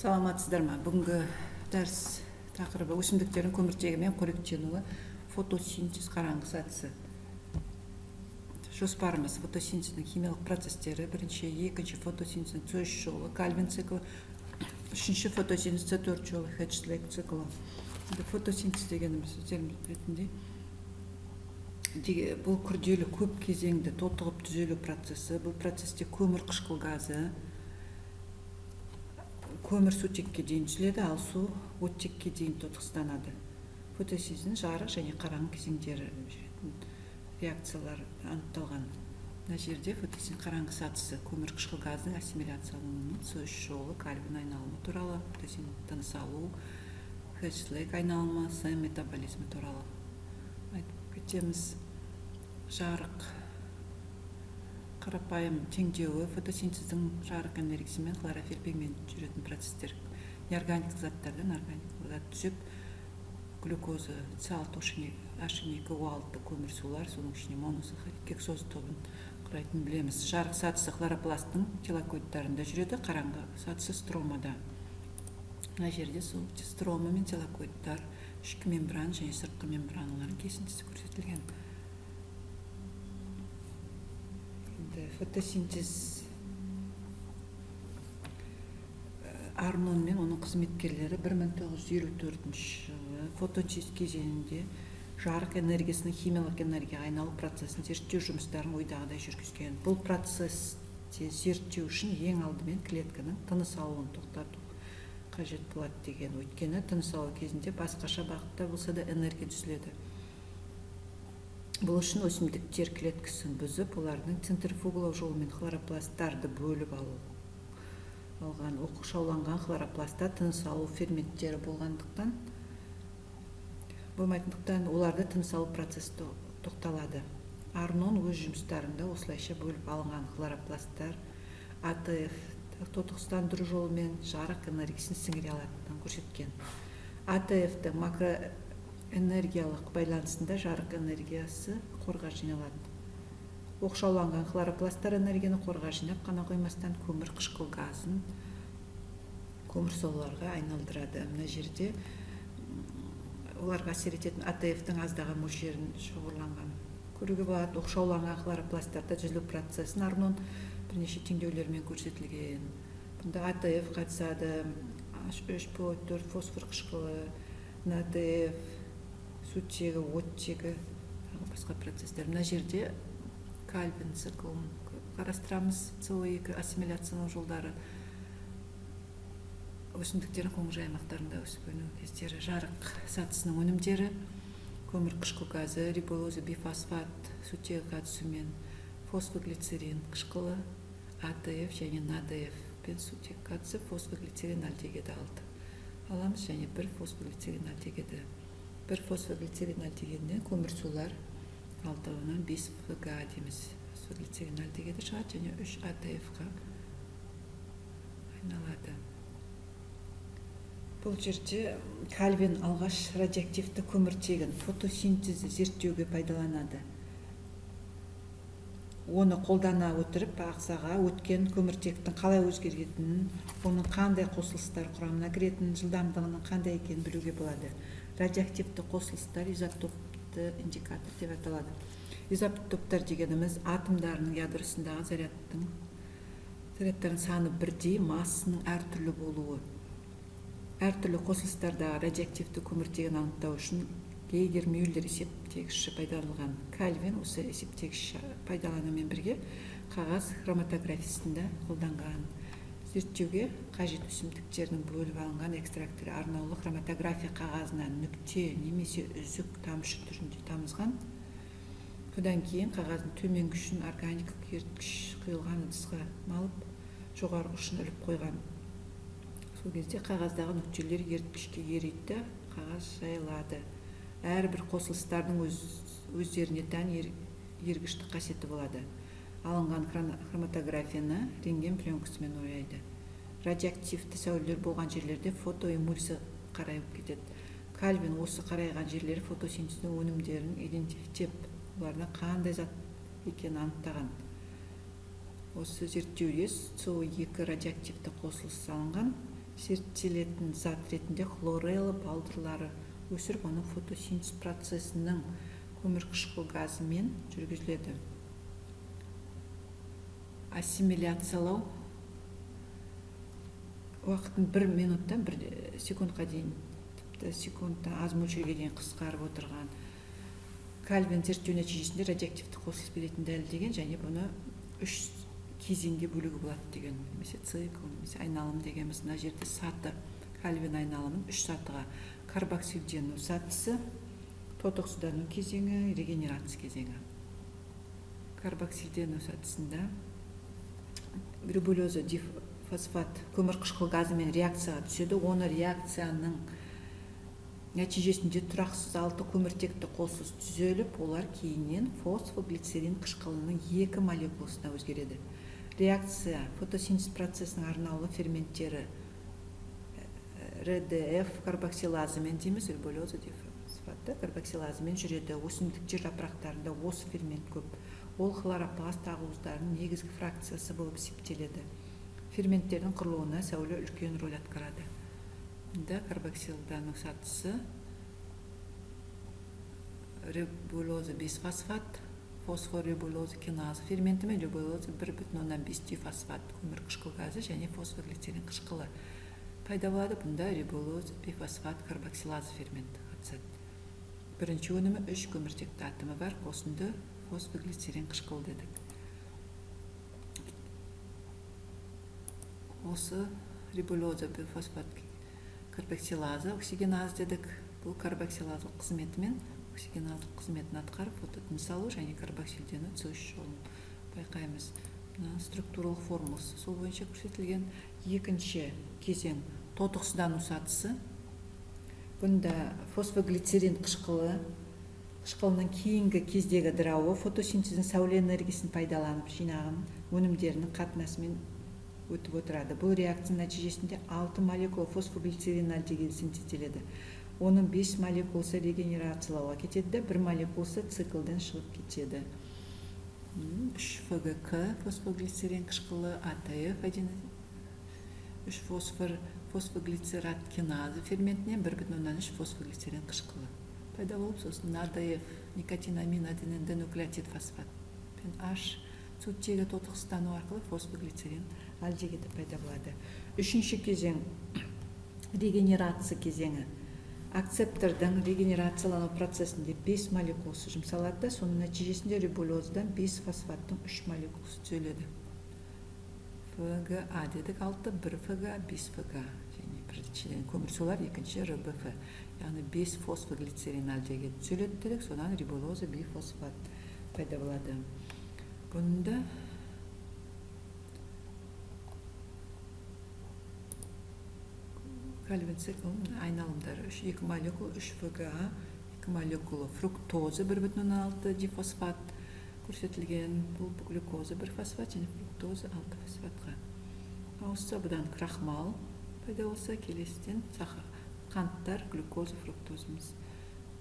Саламатсыздар ма? Бүгінгі дәріс тақырыбы өсімдіктердің көміртегі мен қоректенуі, фотосинтез қараңғы сатысы. Жоспарымыз фотосинтездің химиялық процестері, бірінші, екінші фотосинтездің С3 жолы, Кальвин циклі, үшінші фотосинтез С4 жолы, Хедж-Лейк циклі. Фотосинтез дегеніміз өздеріңіз ретінде бұл күрделі көп кезеңді тотығып түзелу процесі. Бұл процесте көмір қышқыл газы, көмір сутекке дейін түзіледі, ал су оттекке дейін тотықстанады. Фотосинтездің жарық және қараңғы кезеңдері реакциялар анықталған. Мына жерде фотосинтез қараңғы сатысы көмір қышқыл газдың ассимиляциялануының С3 жолы, Кальвин айналымы туралы, фотосинтез тыныс алу, Хедж-Лейк айналымы, С метаболизмі туралы айтып кетеміз. Жарық қарапайым теңдеуі, фотосинтездің жарық энергиясы мен хлорофилл пигмент жүретін процестер. Неорганикалық заттардан органикалық зат түсіп, глюкоза, H2O6 көмір сулар, соның ішіне моносахарид, гексоз тобын құрайтынын білеміз. Жарық сатысы хлоропласттың телокоидтарында жүреді, қараңғы сатысы стромада. Мына жерде сол строма мен телокоидтар, ішкі мембран және сыртқы мембраналардың кесіндісі көрсетілген. Фотосинтез Арнон мен оның қызметкерлері 1954 жылы фотосинтез кезеңінде жарық энергиясының химиялық энергияға айналу процесін зерттеу жұмыстарын ойдағыдай жүргізген. Бұл процесте зерттеу үшін ең алдымен клетканың тыныс алуын тоқтату қажет болады деген. Өйткені тыныс алу кезінде басқаша бағытта болса да энергия түзіледі. Бұл үшін өсімдіктер клеткасын бұзып, олардың центрифугалау жолымен хлоропласттарды бөліп алған. Оқшауланған хлоропластта тыныс алу ферменттері болмайтындықтан оларды тыныс алу процесі тоқталады. Арнон өз жұмыстарында осылайша бөліп алынған хлоропласттар АТФ тотықстандыру жолымен жарық энергиясын сіңіре алатынын көрсеткен. АТФ-ті макроэнергиялық байланысында жарық энергиясы қорға жиналады. Оқшауланған хлоропласттар энергияны қорға жинап қана қоймастан көмір қышқыл газын көмір суларға айналдырады. Мына жерде оларға әсер ететін АТФ-тің аздаған мөлшерін шоғырланған көруге болады. Оқшауланған хлоропласттарда түзілу процесін Арнон бірнеше теңдеулермен көрсетілген. Бұнда АТФ қатысады, H3PO4 фосфор қышқылы, НАДФ, сутегі, оттегі, басқа процестер. Мына жерде Кальвин циклын қарастырамыз. CO2 ассимиляциялау жолдары өсімдіктердің қоңыр аймақтарында өсіп өну кездері. Жарық сатысының өнімдері көмір қышқыл газы, риболоза, бифосфат, сутегі қатысуымен фосфоглицерин қышқылы, АТФ және НАДФ пен сутек қатысып фосфоглицерин альдегиді аламыз және бір фосфоглицерин альдегиді. Бір фосфоглицерин альдегидінен көмір сулар 6-нан 5 ФГА дейміз. Фосфоглицерин альдегиді шығады және 3 АТФ-ға айналады. Бұл жерде Кальвин алғаш радиоактивті көміртегін фотосинтезді зерттеуге пайдаланады. Оны қолдана отырып ағзаға өткен көміртектің қалай өзгергенін, оның қандай қосылыстар құрамына кіретінін, жылдамдығының қандай екенін білуге болады. Радиоактивті қосылыстар изотопты индикатор деп аталады. Изотоптар дегеніміз атомдарының ядросындағы зарядтардың саны бірдей, массасының әртүрлі болуы. Әртүрлі қосылыстардағы радиоактивті көміртегін анықтау үшін Гейгер-Мюллер есептегіші пайдаланылған. Кальвин осы есептегіші пайдаланумен бірге қағаз хроматографиясында қолданған. Зерттеуге қажет өсімдіктердің бөліп алынған экстракторы арнаулы хроматография қағазына нүкте немесе үзік тамшы түрінде тамызған. Содан кейін қағаздың төменгі ұшын органикалық еріткіш құйылған ыдысқа малып, жоғарғы ұшын іліп қойған. Сол кезде қағаздағы нүктелер еріткішке ериді, қағаз жайылады. Әрбір қосылыстардың өздеріне тән ергіштік қасиеті болады. Алынған хроматографияны рентген пленкасымен орайды. Радиоактивті сәулелер болған жерлерде фотоэмульсия қарайып кетеді. Кальвин осы қарайған жерлері фотосинтездің өнімдерін идентификтеп, олардан қандай зат екенін анықтаған. Осы зерттеуде CO2 радиоактивті қосылыс салынған зерттелетін зат ретінде хлорелла балдырлары өсіріп, оның фотосинтез процесінің көмірқышқыл газымен жүргізіледі. Ассимиляциялау уақытын 1 минуттан 1 секундқа дейін, тіпті секундтан аз мөлшерге дейін қысқарып отырған Кальвин зерттеу нәтижесінде радиоактивті қосылыс беретінін дәлелдеген, және бұны 3 кезеңге бөлуге болады деген, немесе цикл, немесе айналым дегеніміз. Мына жерде саты, Кальвин айналымын 3 сатыға: карбоксилдену сатысы, тотықсыздану кезеңі, регенерация кезеңі. Карбоксилдену сатысында рибулеза дифосфат көмірқышқыл газымен реакцияға түседі. Оны реакцияның нәтижесінде тұрақсыз 6 көміртекті қосылыс түзеліп, олар кейіннен фосфоглицерин қышқылының 2 молекуласына өзгереді. Реакция фотосинтез процесінің арнаулы ферменттері РДФ карбоксилазымен дейміз, рибулеза дифосфаты карбоксилазымен жүреді. Өсімдіктер жапырақтарында осы фермент көп. Ол хлоропласт ағуыздарының негізгі фракциясы болып есептеледі. Ферменттердің құрылуына сәуле үлкен рөл атқарады. Мұнда карбоксилдану сатысы рибулеза бисфосфат, фосфорибулеза киназы ферменті мен рибулеза 1,5 дифосфат көмірқышқыл газы және фосфоглицерин қышқылы пайда болады. Бұнда рибулеза бифосфат карбоксилазы ферменті қатысады. Бірінші өнімі 3 көміртекті атомы бар, қосынды фосфоглицерин қышқыл дедік. Осы рибулеза бифосфат карбоксилазы оксигеназ дедік. Бұл карбоксилазалық қызметімен оксигеназалық қызметін атқарып, фототінсіз алу және карбоксилдену С3 жолын байқаймыз. Структуралық формуласы сол бойынша көрсетілген. Екінші кезең тотықсыздану сатысы. Бұнда фосфоглицерин қышқылының кейінгі кездегі ыдырауы фотосинтездің сәуле энергиясын пайдаланып жинаған өнімдерінің қатынасымен өтіп отырады. Бұл реакция нәтижесінде 6 молекула фосфоглицерин альдегиді синтезделеді. Оның 5 молекуласы регенерациялауға кетеді, 1 молекуласы циклден шығып кетеді. 3 ФГК фосфоглицерин қышқылы, АТФ 3 фосфоглицерат киназы ферментінен 1,3 фосфоглицерин қышқылы пайда болып, сосын АДФ никотинамин адененді нуклеотид фосфат пен H сутегі тотықсыздану арқылы фосфоглицерин альдегиді пайда болады. Үшінші кезең регенерация кезеңі. Акцептордың регенерациялану процесінде 5 молекуласы жұмсалады, соның нәтижесінде рибулезадан 5 фосфаттың 3 молекуласы түзіледі. ФГА дедік 6, 1 ФГА, 5 ФГА. Және біріншіден көмірсулар, екінші РБФ. Яғни 5 фосфоглицерин альдегид түзіледі дедік, содан рибулеза бифосфат пайда болады. Бұнда Кальвин циклының айналымдары 2 молекула 3 ФГА, 2 молекула фруктоза 1,6 дифосфат көрсетілген. Бұл глюкоза 1 фосфат және фруктоза 6 фосфатқа ауысса, бұдан крахмал пайда болса, келесіден қанттар глюкоза фруктозымыз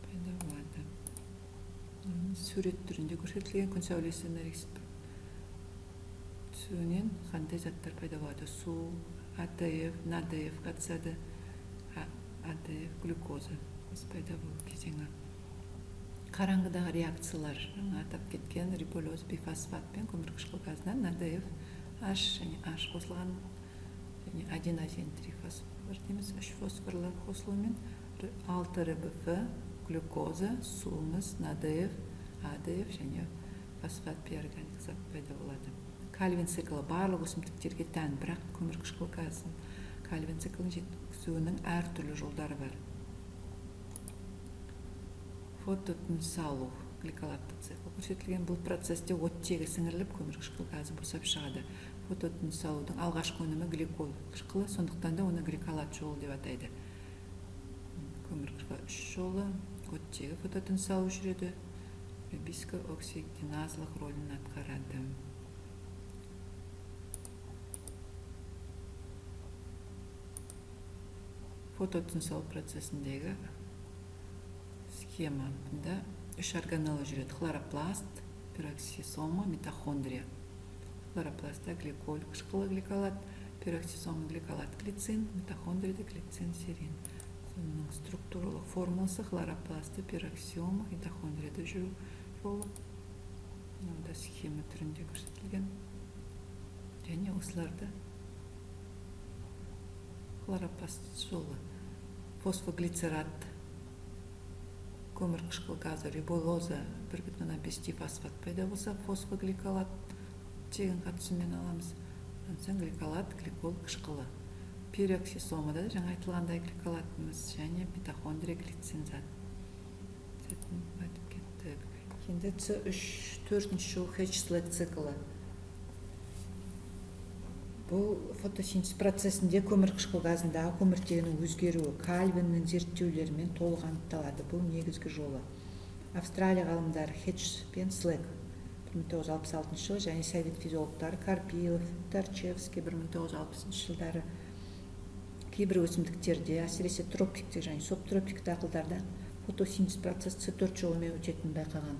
пайда болады. Сурет түрінде көрсетілген күн сәулесі энергиясы түсуінен қандай заттар пайда болады? Су, АТФ, НАДФ қатысады. АДФ глюкоза пайда болу кезеңі. Қараңғыдағы реакциялар атап кеткен рибулеза бифосфат пен көмірқышқыл газынан НАДФ, H және H қосылған және 1,3 фосфор дейміз, 3 фосфорлар қосылуымен 6 РБФ, глюкоза, суымыз, НАДФ, АДФ және фосфат бейорганик зат пайда болады. Кальвин циклы барлық өсімдіктерге тән, бірақ көмірқышқыл газын Кальвин циклын жеткізуінің әртүрлі жолдары бар. Фототінсіз алу гликолатты цикл көрсетілген. Бұл процесте оттегі сіңіріліп, көмірқышқыл газы босап шығады. Фототінсіз алудың алғашқы өнімі гликол қышқылы, сондықтан да оны гликолат жолы деп атайды. Көмірқышқыл 3 жолы, оттегі фототінсіз алу жүреді, рибиско оксигеназалық рөлін атқарады. Фототінсіз алу процесіндегі схема. Бұнда 3 органелла жүреді. Хлоропласт, пероксисома, митохондрия. Хлоропластта гликол қышқылы гликолат, пероксисомный гликолат глицин, митохондрида глицин серин. Сонун структуралык формуласы хлоропласты пероксиом митохондрида жүрүү жолу. Мында схема түрүндө көрсөтүлгөн. Және осыларда хлоропласт жолу фосфоглицерат, көмір қышқыл газы риболоза 1,5 дифосфат пайда болса, фосфогликолат тегін қатысумен аламыз. Соң гликолат, гликол қышқылы. Пероксисомада жаңа айтылғандай гликолатымыз және митохондрия глицин зат. Айтып кеттік. Енді С3-4 Хэтч-Слэк циклы. Бұл фотосинтез процесінде көмір қышқыл газындағы көміртегінің өзгеруі Кальвиннің зерттеулерімен толық анықталады. Бұл негізгі жолы. Австралия ғалымдары Хэтч пен Слэк 1966 жылы және совет физиологтары Карпилов, Тарчевский 1960 жылдары кейбір өсімдіктерде, әсіресе тропиктік және субтропик дақылдарда фотосинтез процесі С4 жолымен өтетінін байқаған.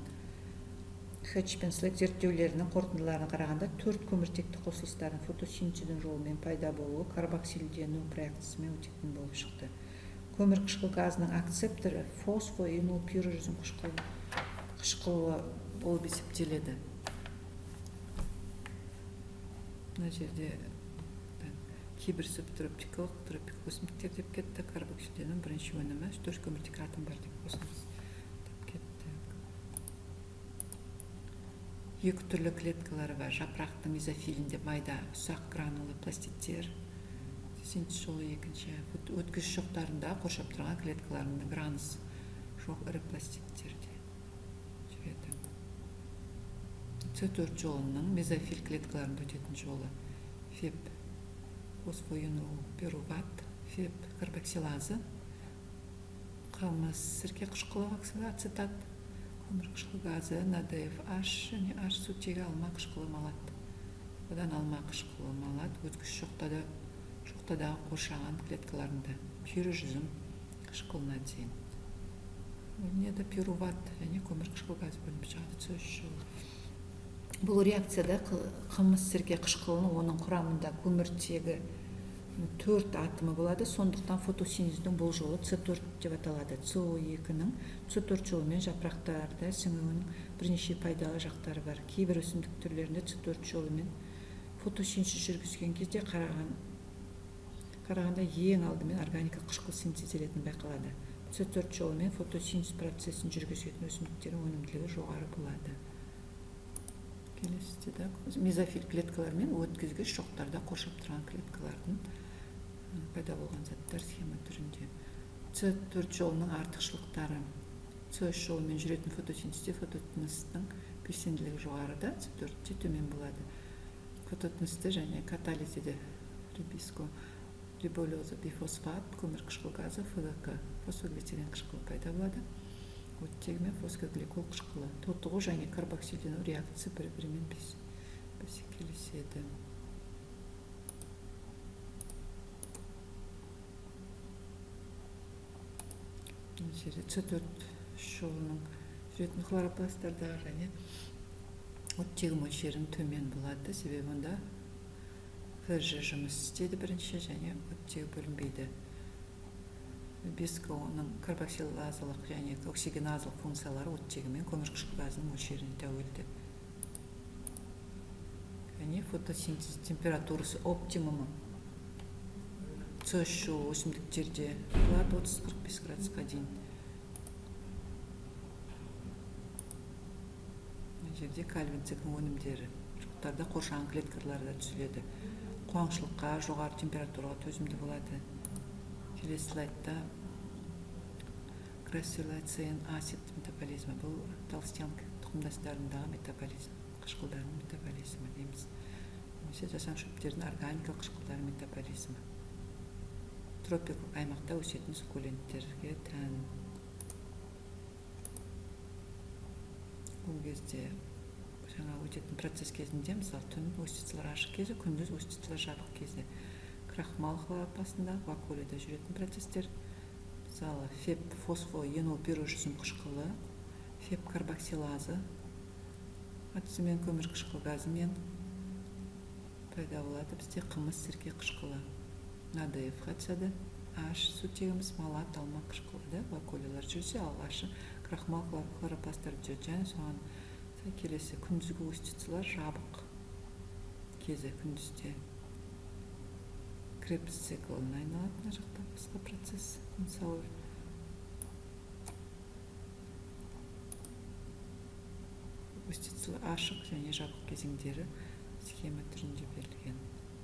Хэтч пен Слэк зерттеулерінің қорытындыларына қарағанда 4 көміртекті қосылыстардың фотосинтездің жолымен пайда болуы карбоксилдену реакциясымен өтетін болып шықты. Көмір қышқыл газының акцепторы фосфоинилпирожизм қышқылы болып есептеледі. Мына жерде кейбір субтропикалық, тропикалық өсімдіктер деп кетті. Карбоксилденудің бірінші өнімі 4 көміртек атом бар деп қосамыз. Екі түрлі клеткалары бар. Жапырақтың мезофилінде майда ұсақ гранулы пластиттер. Синтез жолы екінші. Өткізгіш шоқтарында қоршап тұрған клеткаларында гранус жоқ ірі пластиттерде жүреді. С4 жолының мезофил клеткаларында өтетін жолы феб фосфоинилпируват, феб карбоксилазы, қымыз сірке қышқылы ацетат, көмір қышқыл газы, НАДФ-H және H сутегі алма қышқылы малат. Одан алма қышқылы малат өткізгіш шоқтадағы қоршаған клеткаларында пирожизм қышқылына дейін. Өнеді пируват және көмір қышқыл газы бөлініп шығады С3 жолы. Бұл реакцияда қымыз сірке қышқылының оның құрамында көміртегі 4 атомы болады, сондықтан фотосинтездің бұл жолы С4 деп аталады. СО2-ның С4 жолымен жапырақтарда сіңуінің бірнеше пайдалы жақтары бар. Кейбір өсімдік түрлерінде С4 жолымен фотосинтез жүргізген кезде қарағанда ең алдымен органика қышқыл синтезделетін байқалады. С4 жолымен фотосинтез процесін жүргізетін өсімдіктердің өнімділігі жоғары болады. Келесіде мезофил клеткалар мен өткізгіш шоқтарда қоршап тұрған клеткалардың пайда болған заттар схема түрінде. С4 жолының артықшылықтары. С3 жолымен жүретін фотосинтезде фототыныстың белсенділігі жоғарыда, С4-те төмен болады. Фототынысты және катализде рибиско риболоза бифосфат, көмір қышқыл газы, ФГК, фосфоглицерин қышқылы пайда болады. Оттегі мен фосфогликол қышқылы. Тотығу және карбоксилдену реакциясы бір-бірімен бәсекелеседі. С4 жолының жүретін хлоропласттарда және оттегі мөлшерінің төмен болады, себебі онда ФЖ жұмыс істейді бірінші және оттегі бөлінбейді. Бесконың карбоксилазалық және оксигеназалық функциялары оттегі мен көмір қышқыл газының мөлшеріне тәуелді. Және фотосинтез температурасы оптимумы С3 жолы өсімдіктерде 30-45 градусқа дейін. Жерде Кальвин циклінің өнімдері шоқтарда қоршаған клеткаларда түзіледі. Қуаңшылыққа, жоғары температураға төзімді болады. Келесі слайдта грассилоцин асид метаболизмі. Бұл толстянка тұқымдастарындағы метаболизм, қышқылдарының метаболизмі дейміз. Немесе жасан шөптердің органикалық қышқылдарының метаболизмі. Тропикалық аймақта өсетін суккуленттерге тән. Бұл кезде жаңа өтетін процесс кезінде, мысалы түн өсицалар ашық кезі, күндіз өсицалар жабық кезі. Крахмал хлоропластында вакуолияда жүретін процесстер, мысалы феб фосфоинилпирожизм қышқылы, феб карбоксилазы, атысымен көмір қышқыл газымен пайда болады. Бізде қымыз, сірке қышқылы АДФ жатады. Аш сутегіміз малат, алма қышқылы да вакуолялар жүрсе, ал ашы крахмал, хлоропласттар жүреді. Және соған келесі күндізгі устицалар жабық кезі күндізде Крепс циклына айналады. Мына жақта басқа процесс. Мысалы, устицалы ашық және жабық кезеңдері схема түрінде берілген.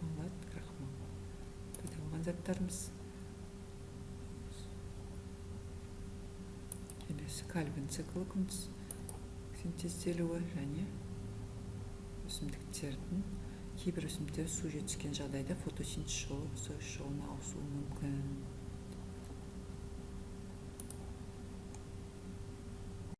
Малат, крахмал пайда болған заттарымыз. Келесі Кальвин циклы күндіз синтезделуі және өсімдіктердің кейбір өсімдіктер су жетіскен жағдайда фотосинтез шығуына ауысуы мүмкін.